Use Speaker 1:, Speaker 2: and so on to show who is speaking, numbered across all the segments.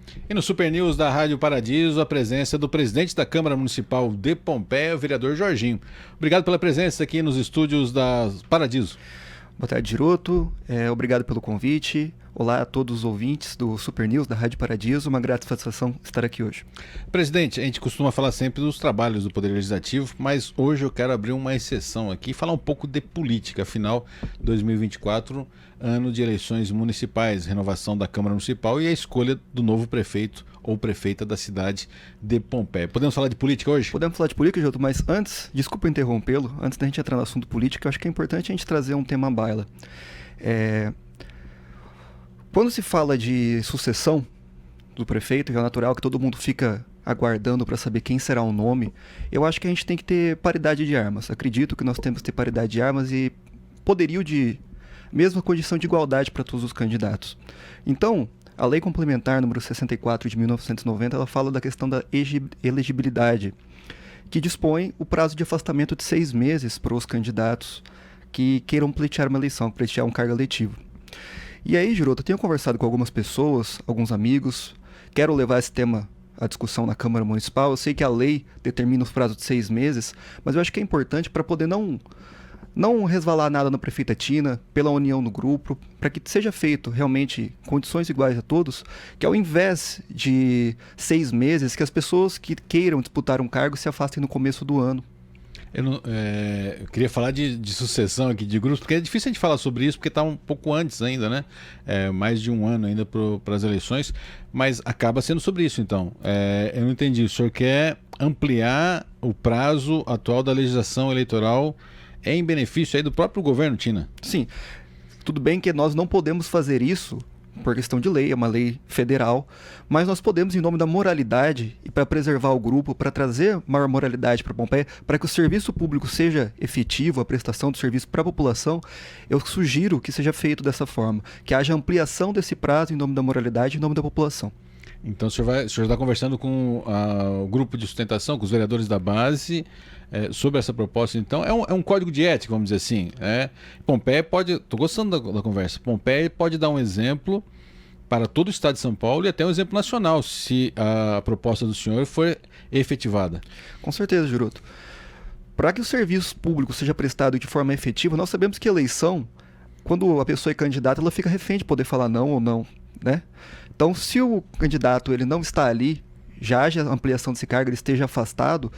Speaker 1: E no Super News da Rádio Paradiso, a presença do presidente da Câmara Municipal de Pompeia, o vereador Jorginho. Obrigado pela presença aqui nos estúdios da Paradiso.
Speaker 2: Boa tarde, Giroto. Obrigado pelo convite. Olá a todos os ouvintes do Super News da Rádio Paradiso. Uma grata satisfação estar aqui hoje.
Speaker 1: Presidente, a gente costuma falar sempre dos trabalhos do Poder Legislativo, mas hoje eu quero abrir uma exceção aqui e falar um pouco de política. Afinal, 2024, ano de eleições municipais, renovação da Câmara Municipal e a escolha do novo prefeito ou prefeita da cidade de Pompeia. Podemos falar de política hoje?
Speaker 2: Podemos falar de política, Giroto, mas antes, desculpa interrompê-lo, antes da gente entrar no assunto político, eu acho que é importante a gente trazer um tema à baila. Quando se fala de sucessão do prefeito, é natural que todo mundo fica aguardando para saber quem será o nome. Eu acho que a gente tem que ter paridade de armas. Acredito que nós temos que ter paridade de armas e poderio de mesma condição de igualdade para todos os candidatos. Então, a Lei Complementar número 64 de 1990, ela fala da questão da elegibilidade, que dispõe o prazo de afastamento de 6 meses para os candidatos que queiram pleitear uma eleição, pleitear um cargo eletivo. E aí, Giroto, eu tenho conversado com algumas pessoas, alguns amigos, quero levar esse tema à discussão na Câmara Municipal. Eu sei que a lei determina os prazos de 6 meses, mas eu acho que é importante para poder não resvalar nada na prefeita Tina, pela união no grupo, para que seja feito realmente condições iguais a todos, que ao invés de 6 meses, que as pessoas que queiram disputar um cargo se afastem no começo do ano.
Speaker 1: Eu queria falar de sucessão aqui de grupos, porque é difícil a gente falar sobre isso, porque está um pouco antes ainda, né? Mais de um ano ainda para as eleições, mas acaba sendo sobre isso, então. Eu não entendi, o senhor quer ampliar o prazo atual da legislação eleitoral em benefício aí do próprio governo, Tina?
Speaker 2: Sim, tudo bem que nós não podemos fazer isso por questão de lei, é uma lei federal, mas nós podemos, em nome da moralidade e para preservar o grupo, para trazer maior moralidade para Pompeia, para que o serviço público seja efetivo, a prestação do serviço para a população, eu sugiro que seja feito dessa forma, que haja ampliação desse prazo em nome da moralidade e em nome da população.
Speaker 1: Então o senhor está conversando com o grupo de sustentação, com os vereadores da base, sobre essa proposta. Então é um código de ética, vamos dizer assim. Pompeia pode, estou gostando da conversa, Pompeia pode dar um exemplo para todo o estado de São Paulo e até um exemplo nacional, se a proposta do senhor for efetivada.
Speaker 2: Com certeza, Giroto. Para que o serviço público seja prestado de forma efetiva, nós sabemos que a eleição, quando a pessoa é candidata, ela fica refém de poder falar não ou não, né? Então, se o candidato ele não está ali, já haja ampliação desse cargo, ele esteja afastado,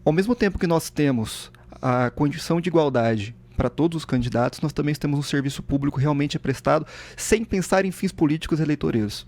Speaker 2: ao mesmo tempo que nós temos a condição de igualdade para todos os candidatos, nós também temos um serviço público realmente prestado, sem pensar em fins políticos e eleitoreiros.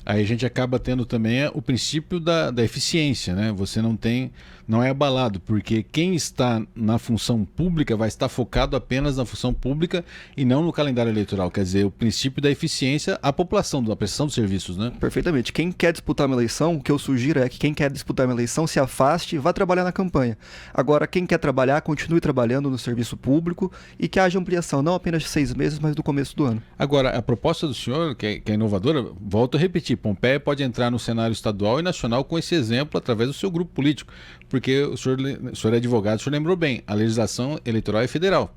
Speaker 1: Aí a gente acaba tendo também o princípio da eficiência, né? Você não é abalado, porque quem está na função pública vai estar focado apenas na função pública e não no calendário eleitoral. Quer dizer, o princípio da eficiência à população, da prestação dos serviços, né?
Speaker 2: Perfeitamente. Quem quer disputar uma eleição, o que eu sugiro é que quem quer disputar uma eleição se afaste e vá trabalhar na campanha. Agora, quem quer trabalhar, continue trabalhando no serviço público e que haja ampliação, não apenas de 6 meses, mas do começo do ano.
Speaker 1: Agora, a proposta do senhor, que é inovadora, volto a repetir, Pompeia pode entrar no cenário estadual e nacional com esse exemplo através do seu grupo político, porque o senhor é advogado, o senhor lembrou bem, a legislação eleitoral é federal.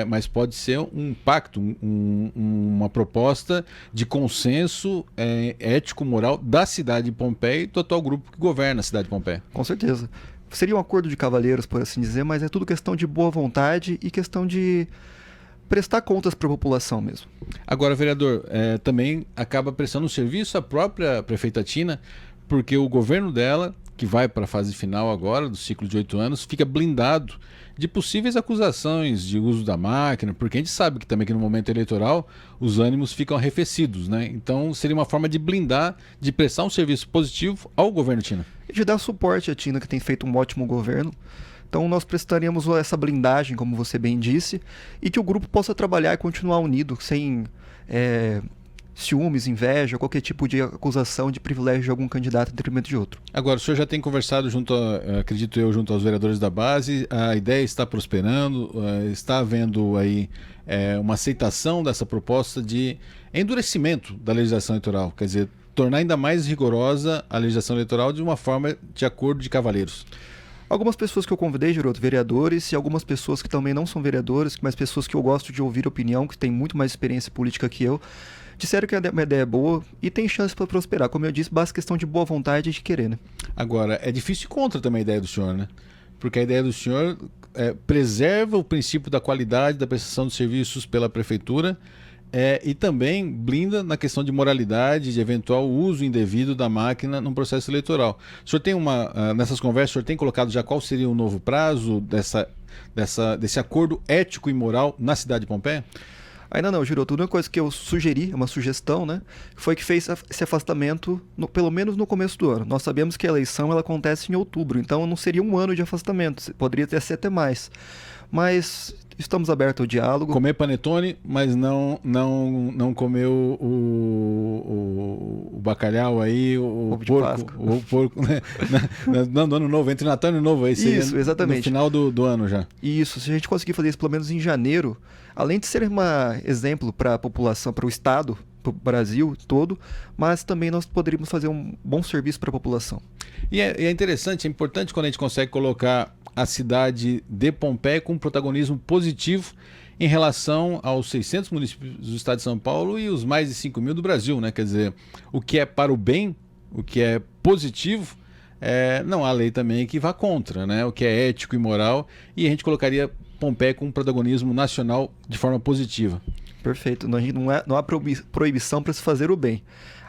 Speaker 1: Mas pode ser um pacto, uma proposta de consenso ético-moral da cidade de Pompeia e do atual grupo que governa a cidade de Pompeia.
Speaker 2: Com certeza. Seria um acordo de cavalheiros, por assim dizer, mas é tudo questão de boa vontade e questão de prestar contas para a população mesmo.
Speaker 1: Agora, vereador, também acaba prestando um serviço à própria prefeita Tina, porque o governo dela, que vai para a fase final agora, do ciclo de 8 anos, fica blindado de possíveis acusações de uso da máquina, porque a gente sabe que também que no momento eleitoral os ânimos ficam arrefecidos, né? Então seria uma forma de blindar, de prestar um serviço positivo ao governo Tina.
Speaker 2: E de dar suporte à Tina, que tem feito um ótimo governo. Então nós prestaríamos essa blindagem, como você bem disse, e que o grupo possa trabalhar e continuar unido, sem ciúmes, inveja, qualquer tipo de acusação de privilégio de algum candidato em detrimento de outro.
Speaker 1: Agora, o senhor já tem conversado acredito eu, junto aos vereadores da base, a ideia está prosperando, está havendo aí uma aceitação dessa proposta de endurecimento da legislação eleitoral, quer dizer, tornar ainda mais rigorosa a legislação eleitoral de uma forma de acordo de cavalheiros.
Speaker 2: Algumas pessoas que eu convidei, Giroto, vereadores, e algumas pessoas que também não são vereadores, mas pessoas que eu gosto de ouvir opinião, que têm muito mais experiência política que eu, disseram que uma ideia é boa e tem chance para prosperar. Como eu disse, basta questão de boa vontade e de querer, né?
Speaker 1: Agora, é difícil ir contra também a ideia do senhor, né? Porque a ideia do senhor preserva o princípio da qualidade da prestação de serviços pela prefeitura e também blinda na questão de moralidade, de eventual uso indevido da máquina num processo eleitoral. O senhor tem nessas conversas, o senhor tem colocado já qual seria o novo prazo desse acordo ético e moral na cidade de Pompeia?
Speaker 2: Ainda não, Giroto. Uma coisa que eu sugeri, uma sugestão, né, foi que fez esse afastamento, pelo menos no começo do ano. Nós sabemos que a eleição ela acontece em outubro, então não seria um ano de afastamento, poderia ter sido até mais. Mas estamos abertos ao diálogo.
Speaker 1: Comer panetone, mas não comer o bacalhau aí, o porco, né? Não, no ano novo, entre Natal e Ano Novo aí.
Speaker 2: Isso, exatamente.
Speaker 1: No final do ano já.
Speaker 2: Isso, se a gente conseguir fazer isso pelo menos em janeiro, além de ser um exemplo para a população, para o Estado, para o Brasil todo, mas também nós poderíamos fazer um bom serviço para a população.
Speaker 1: E é interessante, é importante quando a gente consegue colocar a cidade de Pompeia com um protagonismo positivo em relação aos 600 municípios do estado de São Paulo e os mais de 5 mil do Brasil, né? Quer dizer, o que é para o bem, o que é positivo, não há lei também que vá contra, né? O que é ético e moral, e a gente colocaria Pompeia com um protagonismo nacional de forma positiva.
Speaker 2: Perfeito. Não há proibição para se fazer o bem.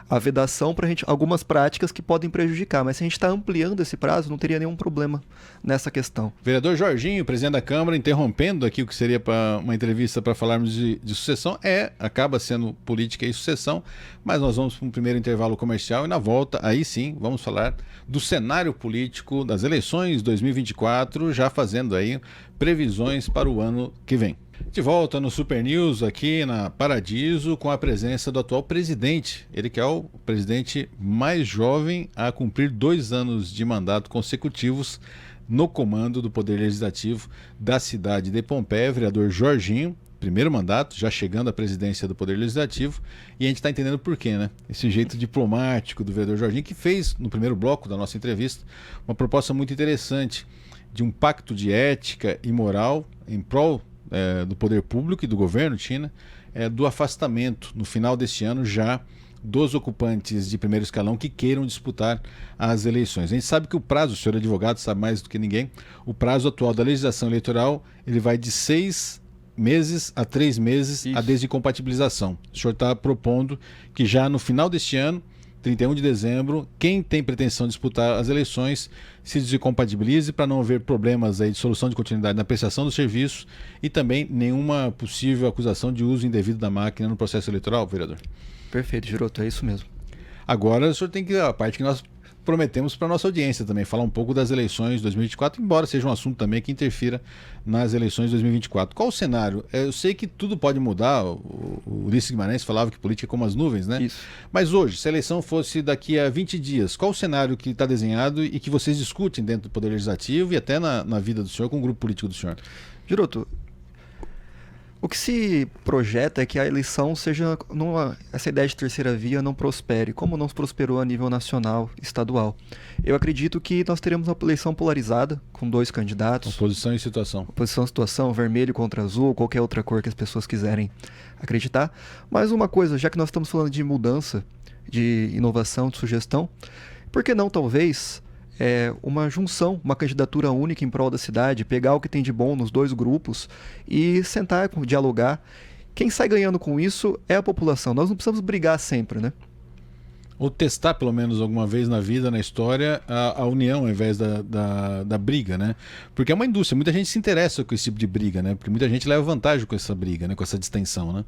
Speaker 2: A vedação para algumas práticas que podem prejudicar, mas se a gente está ampliando esse prazo, não teria nenhum problema nessa questão.
Speaker 1: Vereador Jorginho, presidente da Câmara, interrompendo aqui o que seria uma entrevista para falarmos de sucessão, acaba sendo política e sucessão, mas nós vamos para um primeiro intervalo comercial e na volta, aí sim, vamos falar do cenário político das eleições 2024, já fazendo aí previsões para o ano que vem. De volta no Super News aqui na Paradiso com a presença do atual presidente, ele que é o presidente mais jovem a cumprir 2 anos de mandato consecutivos no comando do Poder Legislativo da cidade de Pompeia, vereador Jorginho, primeiro mandato, já chegando à presidência do Poder Legislativo, e a gente está entendendo por quê, né? Esse jeito diplomático do vereador Jorginho, que fez no primeiro bloco da nossa entrevista uma proposta muito interessante de um pacto de ética e moral em prol do poder público e do governo, Tina, do afastamento no final deste ano já dos ocupantes de primeiro escalão que queiram disputar as eleições. A gente sabe que o prazo, o senhor advogado sabe mais do que ninguém, o prazo atual da legislação eleitoral ele vai de 6 meses a 3 meses a desincompatibilização. O senhor está propondo que já no final deste ano, 31 de dezembro, quem tem pretensão de disputar as eleições se desincompatibilize para não haver problemas aí de solução de continuidade na prestação do serviço e também nenhuma possível acusação de uso indevido da máquina no processo eleitoral, vereador.
Speaker 2: Perfeito, Giroto, é isso mesmo.
Speaker 1: Agora o senhor tem que a parte que nós prometemos para a nossa audiência também, falar um pouco das eleições de 2024, embora seja um assunto também que interfira nas eleições de 2024. Qual o cenário? Eu sei que tudo pode mudar, o Ulisses Guimarães falava que política é como as nuvens, né?
Speaker 2: Isso.
Speaker 1: Mas hoje, se a eleição fosse daqui a 20 dias, qual o cenário que está desenhado e que vocês discutem dentro do Poder Legislativo e até na vida do senhor, com o grupo político do senhor?
Speaker 2: Giroto, o que se projeta é que a eleição seja essa ideia de terceira via não prospere, como não prosperou a nível nacional, estadual. Eu acredito que nós teremos uma eleição polarizada, com 2 candidatos.
Speaker 1: Oposição e situação.
Speaker 2: Oposição e situação, vermelho contra azul, qualquer outra cor que as pessoas quiserem acreditar. Mas uma coisa, já que nós estamos falando de mudança, de inovação, de sugestão, por que não talvez uma junção, uma candidatura única em prol da cidade, pegar o que tem de bom nos 2 grupos e sentar, dialogar. Quem sai ganhando com isso é a população. Nós não precisamos brigar sempre, né?
Speaker 1: Ou testar pelo menos alguma vez na vida, na história, a união ao invés da briga, né? Porque é uma indústria, muita gente se interessa com esse tipo de briga, né? Porque muita gente leva vantagem com essa briga, né? Com essa distensão, né?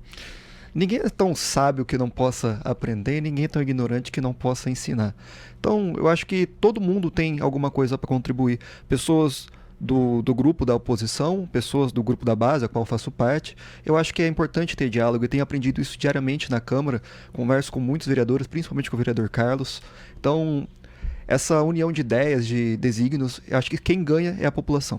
Speaker 2: Ninguém é tão sábio que não possa aprender, ninguém é tão ignorante que não possa ensinar. Então, eu acho que todo mundo tem alguma coisa para contribuir. Pessoas do grupo da oposição, pessoas do grupo da base, a qual eu faço parte. Eu acho que é importante ter diálogo e tenho aprendido isso diariamente na Câmara. Converso com muitos vereadores, principalmente com o vereador Carlos. Então, essa união de ideias, de desígnios, eu acho que quem ganha é a população.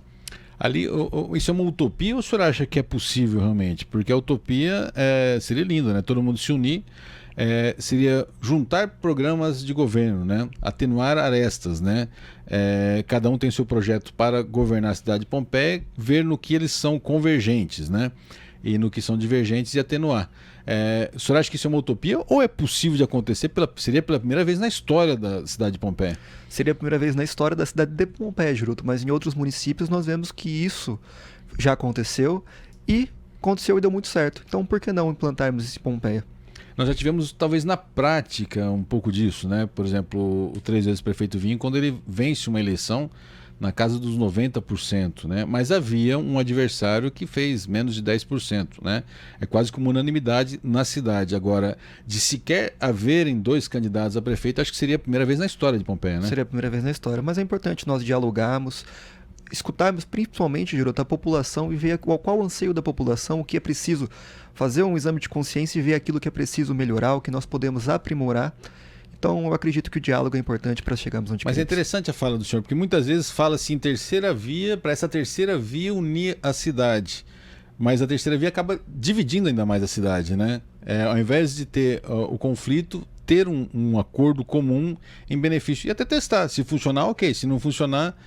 Speaker 1: Ali, isso é uma utopia ou o senhor acha que é possível realmente? Porque a utopia seria lindo, né? Todo mundo se unir, seria juntar programas de governo, né? Atenuar arestas, né? Cada um tem seu projeto para governar a cidade de Pompeia, ver no que eles são convergentes, né? e no que são divergentes e atenuar. O senhor acha que isso é uma utopia ou é possível de acontecer? Seria pela primeira vez na história da cidade de Pompeia?
Speaker 2: Seria a primeira vez na história da cidade de Pompeia, Giroto, mas em outros municípios nós vemos que isso já aconteceu e deu muito certo. Então por que não implantarmos isso em Pompeia?
Speaker 1: Nós já tivemos, talvez na prática, um pouco disso, né? Por exemplo, o 3 vezes prefeito Vinho, quando ele vence uma eleição na casa dos 90%, né? Mas havia um adversário que fez menos de 10%, né? É quase como unanimidade na cidade. Agora, de sequer haverem 2 candidatos a prefeito, acho que seria a primeira vez na história de Pompeia, né?
Speaker 2: Seria a primeira vez na história, mas é importante nós dialogarmos, escutarmos principalmente, Giroto, a população e ver qual o anseio da população, o que é preciso fazer um exame de consciência e ver aquilo que é preciso melhorar, o que nós podemos aprimorar. Então, eu acredito que o diálogo é importante para chegarmos onde
Speaker 1: Mas
Speaker 2: queremos.
Speaker 1: é interessante a fala do senhor, porque muitas vezes fala-se em terceira via, para essa terceira via unir a cidade. Mas a terceira via acaba dividindo ainda mais a cidade, né? Ao invés de ter o conflito, ter um acordo comum em benefício. E até testar. Se funcionar, ok. Se não funcionar,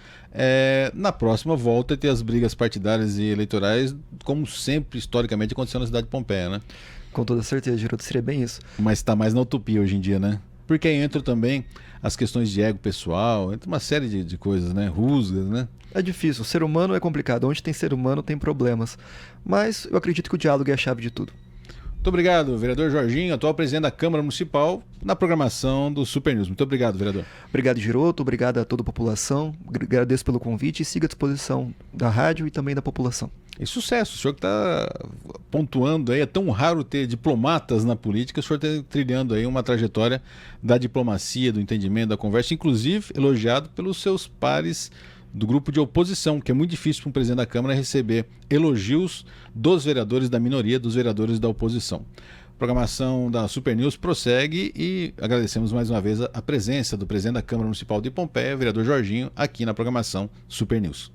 Speaker 1: na próxima volta ter as brigas partidárias e eleitorais, como sempre, historicamente, aconteceu na cidade de Pompeia, né?
Speaker 2: Com toda certeza, Giroto, seria bem isso.
Speaker 1: Mas está mais na utopia hoje em dia, né? Porque aí entram também as questões de ego pessoal, entra uma série de coisas, né? Rusgas, né?
Speaker 2: É difícil, o ser humano é complicado. Onde tem ser humano tem problemas. Mas eu acredito que o diálogo é a chave de tudo.
Speaker 1: Muito obrigado, vereador Jorginho, atual presidente da Câmara Municipal, na programação do Super News. Muito obrigado, vereador.
Speaker 2: Obrigado, Giroto. Obrigado a toda a população. Agradeço pelo convite e siga à disposição da rádio e também da população.
Speaker 1: E sucesso, o senhor que está pontuando aí, é tão raro ter diplomatas na política, o senhor está trilhando aí uma trajetória da diplomacia, do entendimento, da conversa, inclusive elogiado pelos seus pares do grupo de oposição, que é muito difícil para um presidente da Câmara receber elogios dos vereadores da minoria, dos vereadores da oposição. A programação da Super News prossegue e agradecemos mais uma vez a presença do presidente da Câmara Municipal de Pompeia, vereador Jorginho, aqui na programação Super News.